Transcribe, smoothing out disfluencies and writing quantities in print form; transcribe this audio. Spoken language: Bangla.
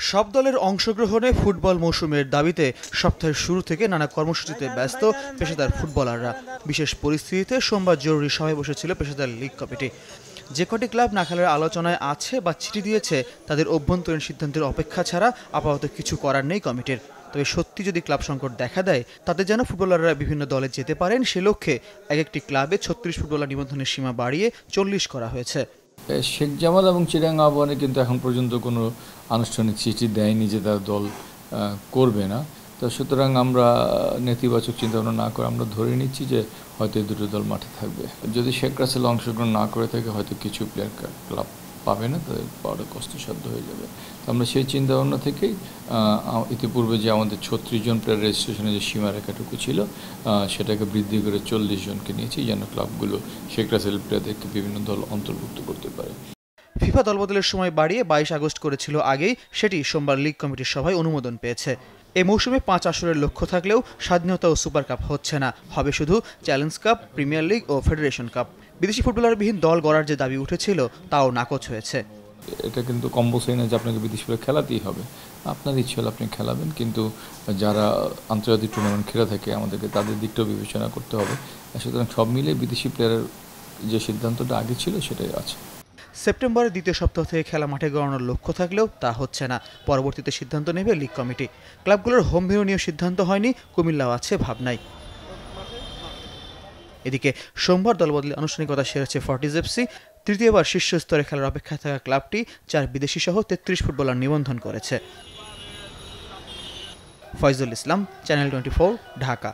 সব দলের অংশগ্রহণে ফুটবল মৌসুমের দাবিতে সপ্তাহের শুরু থেকে নানা কর্মসূচিতে ব্যস্ত পেশাদার ফুটবলাররা। বিশেষ পরিস্থিতিতে সোমবার জরুরি সভায় বসেছিল পেশাদার লীগ কমিটি। যে কটি ক্লাব না খেলার আলোচনায় আছে বা চিঠি দিয়েছে তাদের অভ্যন্তরীণ সিদ্ধান্তের অপেক্ষা ছাড়া আপাতত কিছু করার নেই কমিটির। তবে সত্যি যদি ক্লাব সংকট দেখা দেয় তাতে যেন ফুটবলাররা বিভিন্ন দলে যেতে পারেন সে লক্ষ্যে এক একটি ক্লাবে ৩৬ ফুটবলার নিবন্ধনের সীমা বাড়িয়ে ৪০ করা হয়েছে। শেখ জামাল এবং চিটাগাং আবাহনী কিন্তু এখন পর্যন্ত কোনো আনুষ্ঠানিক চিঠি দেয়নি যে তার দল করবে না। তো সুতরাং আমরা নেতিবাচক চিন্তাভাবনা না করে আমরা ধরে নিচ্ছি যে হয়তো এই দুটো দল মাঠে থাকবে। যদি শেখ রাসেল অংশগ্রহণ না করে থাকে হয়তো কিছু প্লেয়ার ক্লাব পাবে না, তাদের পাওয়াটা কষ্টসাধ্য হয়ে যাবে। তো আমরা সেই চিন্তাভাবনা থেকেই ইতিপূর্বে যে আমাদের ৩৬ জন প্লেয়ার রেজিস্ট্রেশনের যে সীমারেখাটুকু ছিল সেটাকে বৃদ্ধি করে ৪০ জনকে নিয়েছি, যেন ক্লাবগুলো শেখ রাসেল প্লেয়ারদেরকে বিভিন্ন দল অন্তর্ভুক্ত করতে পারে। ফিফা দলবদলের সময় বাড়িয়ে ২২ আগস্ট করেছিল আগেই, সেটি সোমবার লীগ কমিটির সভায় অনুমোদন পেয়েছে। এই মৌসুমে ৫ আসরের লক্ষ্য থাকলেও স্বাধীনতা ও সুপার কাপ হচ্ছে না, হবে শুধু চ্যালেঞ্জ কাপ, প্রিমিয়ার লিগ ও ফেডারেশন কাপ। বিদেশি ফুটবলারবিহীন দল গড়ার যে দাবি উঠেছিল তাও নাকচ হয়েছে। এটা কিন্তু কম্পালসারি না যে আপনাকে বিদেশি প্লেয়ার খেলাতেই হবে, আপনার ইচ্ছে হলে আপনি খেলাবেন, কিন্তু যারা আন্তর্জাতিক টুর্নামেন্ট খেলে থাকে আমাদেরকে তাদের দিকটাও বিবেচনা করতে হবে। সুতরাং সব মিলিয়ে বিদেশি প্লেয়ারের যে সিদ্ধান্তটা আগে ছিল সেটাই আছে। সেপ্টেম্বরের দ্বিতীয় সপ্তাহ থেকে খেলা মাঠে গড়ানোর লক্ষ্য থাকলেও তা হচ্ছে না। পরবর্তীতে সিদ্ধান্ত নেবে লীগ কমিটি। ক্লাবগুলোর হোম ভেন্যু নিয়ে সিদ্ধান্ত হয়নি, কুমিল্লাও আছে ভাবনায়। এদিকে সোমবার দলবদলের আনুষ্ঠানিকতা সেরেছে ফর্টিজ এফসি। তৃতীয়বার শীর্ষ স্তরে খেলার অপেক্ষায় থাকা ক্লাবটি ৪ বিদেশি সহ ৩৩ ফুটবলার নিবন্ধন করেছে। ফয়জুল ইসলাম, চ্যানেল 24, ঢাকা।